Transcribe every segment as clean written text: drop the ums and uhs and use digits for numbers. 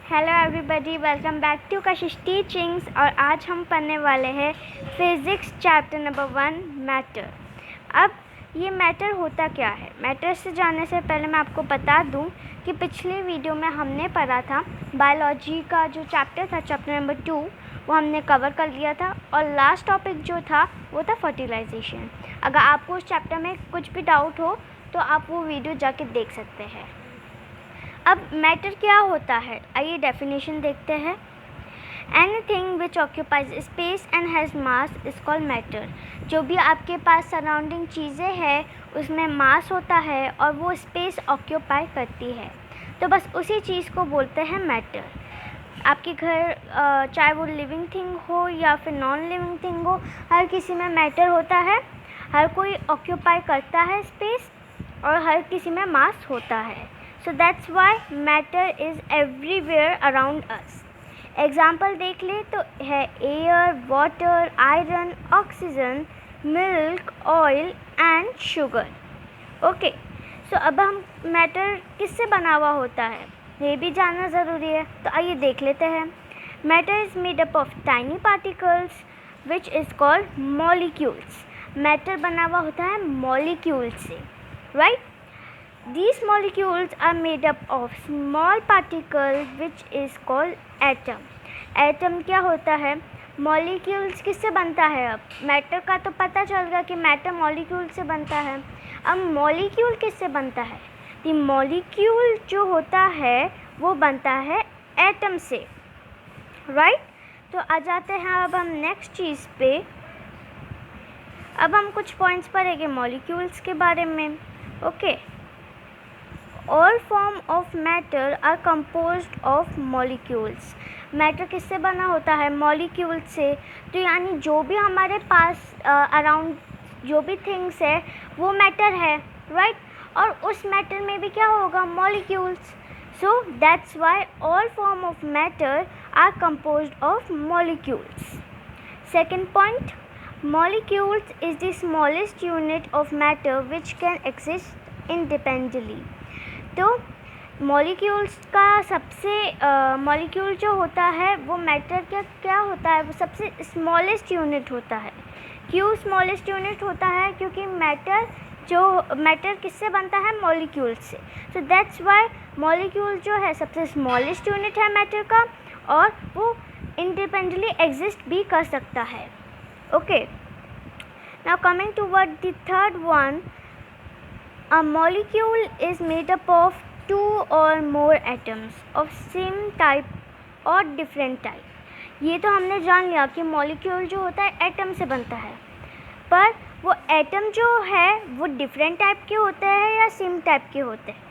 Hello everybody, welcome back to Kashish teachings. और आज हम पढ़ने वाले हैं फिज़िक्स चैप्टर नंबर 1 मैटर। अब ये मैटर होता क्या है? मैटर से जानने से पहले मैं आपको बता दूं कि पिछले वीडियो में हमने पढ़ा था बायोलॉजी का जो चैप्टर था, चैप्टर नंबर 2, वो हमने कवर कर लिया था। और लास्ट टॉपिक जो था वो था फर्टिलाइजेशन। अगर आपको उस चैप्टर में कुछ भी डाउट हो तो आप वो वीडियो जाके देख सकते हैं। अब मैटर क्या होता है, आइए डेफिनेशन देखते हैं। Anything which occupies space and has mass is called matter. जो भी आपके पास सराउंडिंग चीज़ें हैं उसमें मास होता है और वो स्पेस ऑक्यूपाई करती है, तो बस उसी चीज़ को बोलते हैं मैटर। आपके घर चाहे वो लिविंग थिंग हो या फिर नॉन लिविंग थिंग हो, हर किसी में मैटर होता है। हर कोई ऑक्यूपाई करता है स्पेस और हर किसी में मास होता है। So that's why matter is everywhere around us. Example देख ले तो है air, water, iron, oxygen, milk, oil and sugar. Okay, so अब हम मैटर किससे बना हुआ होता है ये भी जानना ज़रूरी है, तो आइए देख लेते हैं। Matter is made up of tiny particles which is called molecules. Matter बना हुआ होता है मॉलिक्यूल से, right? These molecules are made up of small particle which is called atom. Atom क्या होता है? Molecules किससे बनता है? अब मैटर का तो पता चल गया कि मैटर मॉलिक्यूल से बनता है। अब मॉलिक्यूल किससे बनता है? The molecule जो होता है वो बनता है एटम से, राइट? तो आ जाते हैं अब हम नेक्स्ट चीज़ पे। अब हम कुछ पॉइंट्स पढ़ेंगे मॉलिक्यूल्स के बारे में। Okay, All form of matter are composed of molecules. Matter किससे बना होता है? मॉलिक्यूल से। तो यानी जो भी हमारे पास अराउंड जो भी थिंग्स है वो मैटर है, राइट? और उस मैटर में भी क्या होगा? Molecules. So that's why all form of matter are composed of molecules. Second point, molecules is the smallest unit of matter which can exist independently. तो मॉलिक्यूल्स का सबसे मॉलिक्यूल जो होता है वो मैटर क्या होता है? वो सबसे स्मॉलेस्ट यूनिट होता है। क्यों स्मॉलेस्ट यूनिट होता है? क्योंकि मैटर किससे बनता है? मॉलिक्यूल से। सो दैट्स वाई मॉलिक्यूल जो है सबसे स्मॉलेस्ट यूनिट है मैटर का, और वो इंडिपेंडेंटली एग्जिस्ट भी कर सकता है। Okay, now coming toward the third one, a molecule is made up of two or more atoms of same type or different type. ये तो हमने जान लिया कि मॉलिक्यूल जो होता है एटम से बनता है, पर वो एटम जो है वो डिफरेंट टाइप के होते हैं या सेम टाइप के होते हैं?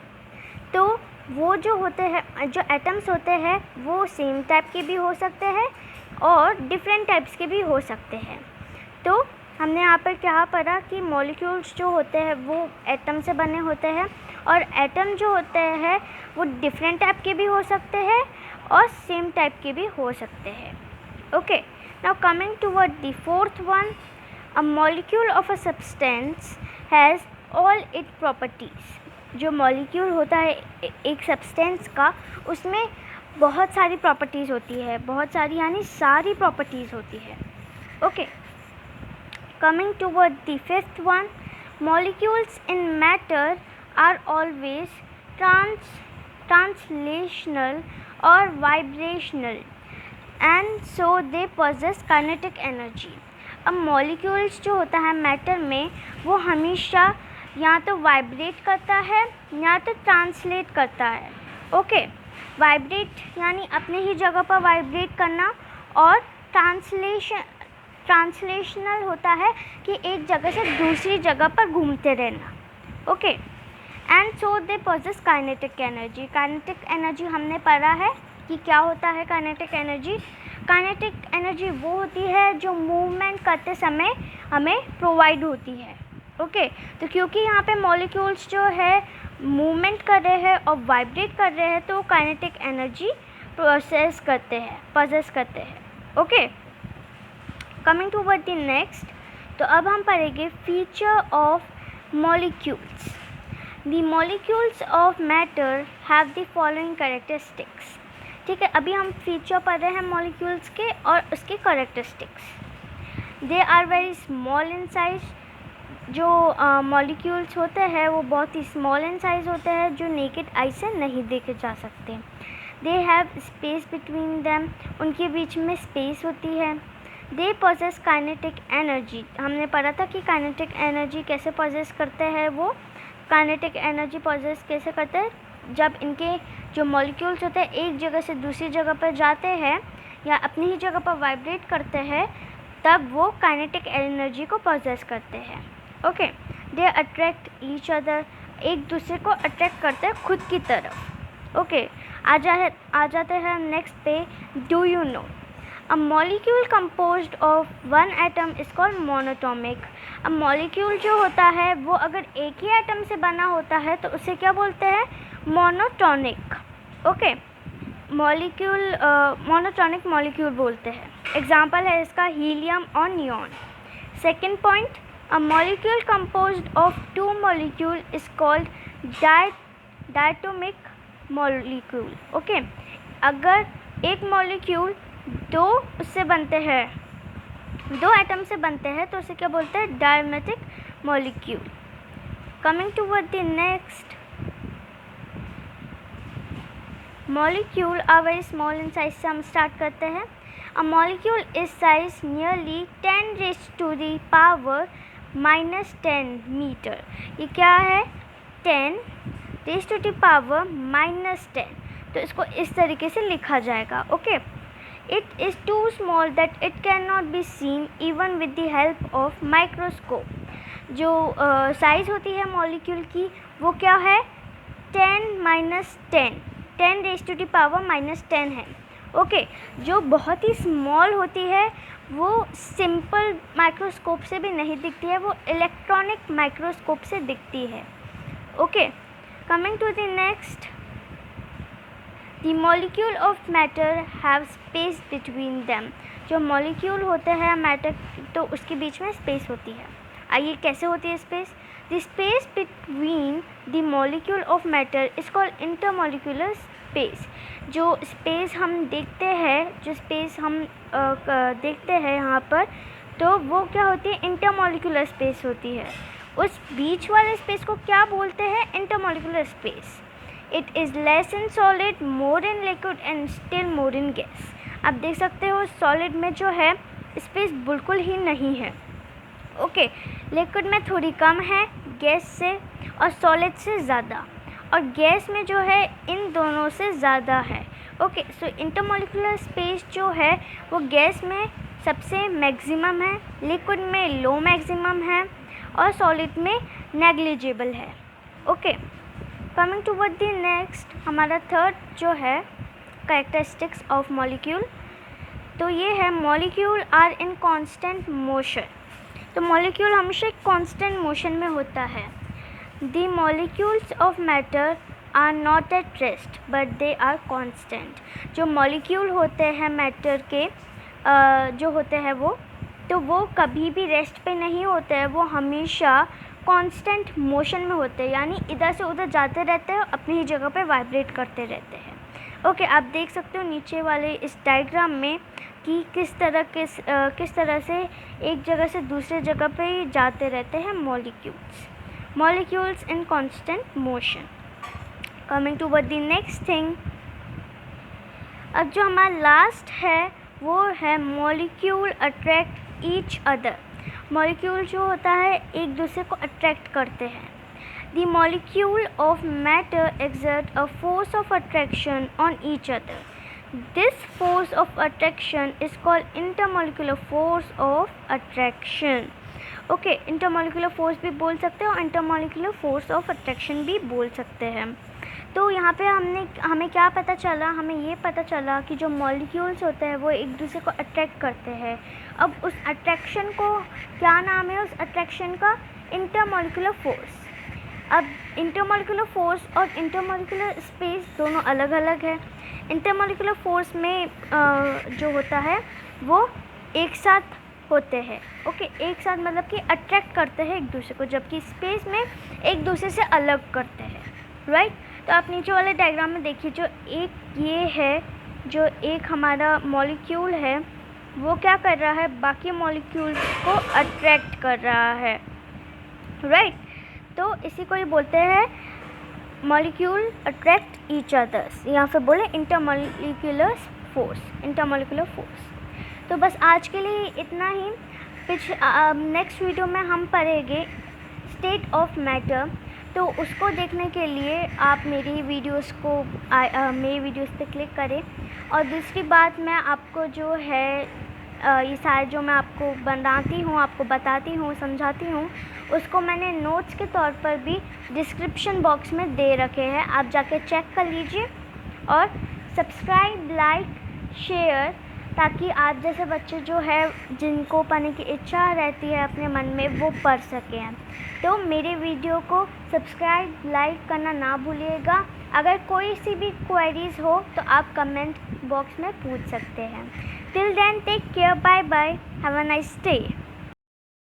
तो वो जो होते हैं, जो एटम्स होते हैं वो सेम टाइप के भी हो सकते हैं और डिफरेंट टाइप्स के भी हो सकते हैं। तो हमने यहाँ पर क्या पढ़ा कि मॉलिक्यूल्स जो होते हैं वो एटम से बने होते हैं, और एटम जो होते हैं वो डिफरेंट टाइप के भी हो सकते हैं और सेम टाइप के भी हो सकते हैं। Okay, now coming toward the fourth one, a molecule of a substance has all it properties. जो मॉलिक्यूल होता है एक सब्सटेंस का, उसमें बहुत सारी प्रॉपर्टीज़ होती है, बहुत सारी यानी सारी प्रॉपर्टीज़ होती है। Okay, coming toward the fifth one, molecules in matter are always translational or vibrational, and so they possess kinetic energy. अब molecules जो होता है मैटर में वो हमेशा या तो वाइब्रेट करता है या तो ट्रांसलेट करता है। ओके, वाइब्रेट यानी अपने ही जगह पर वाइब्रेट करना, और ट्रांसलेशनल होता है कि एक जगह से दूसरी जगह पर घूमते रहना। Okay, and so they possess kinetic energy. Kinetic energy हमने पढ़ा है कि क्या होता है काइनेटिक एनर्जी। काइनेटिक एनर्जी वो होती है जो मूवमेंट करते समय हमें प्रोवाइड होती है। ओके, तो क्योंकि यहाँ पे मॉलिक्यूल्स जो है मूवमेंट कर रहे हैं और वाइब्रेट कर रहे हैं, तो काइनेटिक एनर्जी पोजेस करते हैं। Okay, coming toward the next, तो अब हम पढ़ेंगे feature of molecules. The molecules of matter have the following characteristics. ठीक है, अभी हम फीचर पढ़ रहे हैं मॉलिक्यूल्स के और उसके characteristics. They are very small in size. जो मॉलिक्यूल्स होते हैं वो बहुत ही स्मॉल इन साइज होते हैं, जो नेकेड आई से नहीं देखे जा सकते। They have space between them, उनके बीच में स्पेस होती है। दे पोजेस काइनेटिक एनर्जी, हमने पढ़ा था कि काइनेटिक एनर्जी कैसे पोजेस करते हैं। वो काइनेटिक एनर्जी पोजेस कैसे करते हैं, जब इनके जो मॉलिक्यूल्स होते हैं एक जगह से दूसरी जगह पर जाते हैं या अपनी ही जगह पर वाइब्रेट करते हैं, तब वो काइनेटिक एनर्जी को पोजेस करते हैं। Okay, they attract each other, एक दूसरे को अट्रैक्ट करते हैं खुद की तरफ। ओके, आ जाते हैं नेक्स्ट पे। Do you know a molecule composed of one atom is called monoatomic. अब मॉलिक्यूल जो होता है वो अगर एक ही एटम से बना होता है तो उसे क्या बोलते हैं, monotonic. Okay, molecule monotonic molecule बोलते हैं। एग्जांपल है इसका हीलियम और neon. Second point, a molecule composed of two molecule is called diatomic molecule. Okay, अगर एक मॉलिक्यूल दो उससे बनते हैं, दो एटम से बनते हैं तो उसे क्या बोलते हैं, diatomic molecule. Coming toward the next, molecule are very small in size से हम स्टार्ट करते हैं। A molecule is size nearly 10 raise to the power -10 metre. ये क्या है, 10 रेज़ टू द पावर -10, तो इसको इस तरीके से लिखा जाएगा। Okay, it is too small that it can not be seen even with the help of microscope. जो साइज़ होती है मॉलिक्यूल की वो क्या है, 10 रेज़ टू द पावर -10 है। ओके, जो बहुत ही स्मॉल होती है वो सिंपल माइक्रोस्कोप से भी नहीं दिखती है, वो इलेक्ट्रॉनिक माइक्रोस्कोप से दिखती है। Okay, coming to the next, the molecule of matter have space between them. जो मॉलिक्यूल होते हैं मैटर, तो उसके बीच में स्पेस होती है। आइए कैसे होती है space, the space between the molecule of matter is called intermolecular space. जो स्पेस हम देखते हैं, जो स्पेस हम देखते हैं यहाँ पर, तो वो क्या होती है, इंटरमॉलिक्यूलर स्पेस होती है। उस बीच वाले स्पेस को क्या बोलते हैं, intermolecular space. It is less in solid, more in liquid and still more in gas. आप देख सकते हो सॉलिड में जो है स्पेस बिल्कुल ही नहीं है। ओके, लिक्विड में थोड़ी कम है गैस से, और सॉलिड से ज़्यादा, और गैस में जो है इन दोनों से ज़्यादा है। ओके, सो इंटरमॉलिक्यूलर स्पेस जो है वो गैस में सबसे मैक्सिमम है, लिक्विड में लो मैक्सिमम है, और सॉलिड में नेग्लिजिबल है। Okay, coming toward the next, हमारा थर्ड जो है कैरेक्टरिस्टिक्स ऑफ मॉलिक्यूल, तो ये है molecule are in constant motion. तो मॉलिक्यूल हमेशा कांस्टेंट मोशन में होता है। The molecules of matter are not at rest but they are constant. जो मॉलिक्यूल होते हैं मैटर के जो होते हैं वो कभी भी रेस्ट पे नहीं होते हैं, वो हमेशा कांस्टेंट मोशन में होते हैं, यानी इधर से उधर जाते रहते हैं, अपनी ही जगह पे वाइब्रेट करते रहते हैं। ओके, आप देख सकते हो नीचे वाले इस डायग्राम में कि किस तरह से एक जगह से दूसरे जगह पे जाते रहते हैं molecules in constant motion. Coming to the next thing, अब जो हमारा लास्ट है वो है molecule attract each other. Molecule जो होता है एक दूसरे को अट्रैक्ट करते हैं। The molecule of matter exert a force of attraction on each other. This force of attraction is called intermolecular force of attraction. Okay, intermolecular force भी बोल सकते हैं और इंटरमॉलिक्यूलर फोर्स ऑफ अट्रैक्शन भी बोल सकते हैं। तो यहाँ पे हमें क्या पता चला, हमें ये पता चला कि जो मॉलिक्यूल्स होते हैं वो एक दूसरे को अट्रैक्ट करते हैं। अब उस अट्रैक्शन को क्या नाम है, उस अट्रैक्शन का इंटरमॉलिक्यूलर फोर्स। अब इंटरमॉलिक्यूलर फोर्स और इंटरमॉलिक्यूलर स्पेस दोनों अलग अलग है। इंटरमॉलिक्यूलर फोर्स में जो होता है वो एक साथ होते हैं। ओके, एक साथ मतलब कि अट्रैक्ट करते हैं एक दूसरे को, जबकि स्पेस में एक दूसरे से अलग करते हैं, राइट। तो आप नीचे वाले डायग्राम में देखिए, जो एक ये है जो एक हमारा मॉलिक्यूल है वो क्या कर रहा है, बाकी मॉलिक्यूल्स को अट्रैक्ट कर रहा है, राइट। तो इसी को ही बोलते हैं मॉलिक्यूल अट्रैक्ट ईच अदर्स, या फिर बोले इंटरमॉलिक्यूलर फोर्स। तो बस आज के लिए इतना ही। नेक्स्ट वीडियो में हम पढ़ेंगे स्टेट ऑफ मैटर। तो उसको देखने के लिए आप मेरी वीडियोस पे क्लिक करें। और दूसरी बात, मैं आपको जो है ये सारे जो मैं आपको बनाती हूँ, आपको बताती हूँ, समझाती हूँ, उसको मैंने नोट्स के तौर पर भी डिस्क्रिप्शन बॉक्स में दे रखे हैं, आप जाके चेक कर लीजिए। और सब्सक्राइब, लाइक, शेयर, ताकि आप जैसे बच्चे जो है जिनको पढ़ने की इच्छा रहती है अपने मन में, वो पढ़ सकें। तो मेरे वीडियो को सब्सक्राइब, लाइक करना ना भूलिएगा। अगर कोई सी भी क्वेरीज़ हो तो आप कमेंट बॉक्स में पूछ सकते हैं। Till then, take care, bye bye, have a nice day.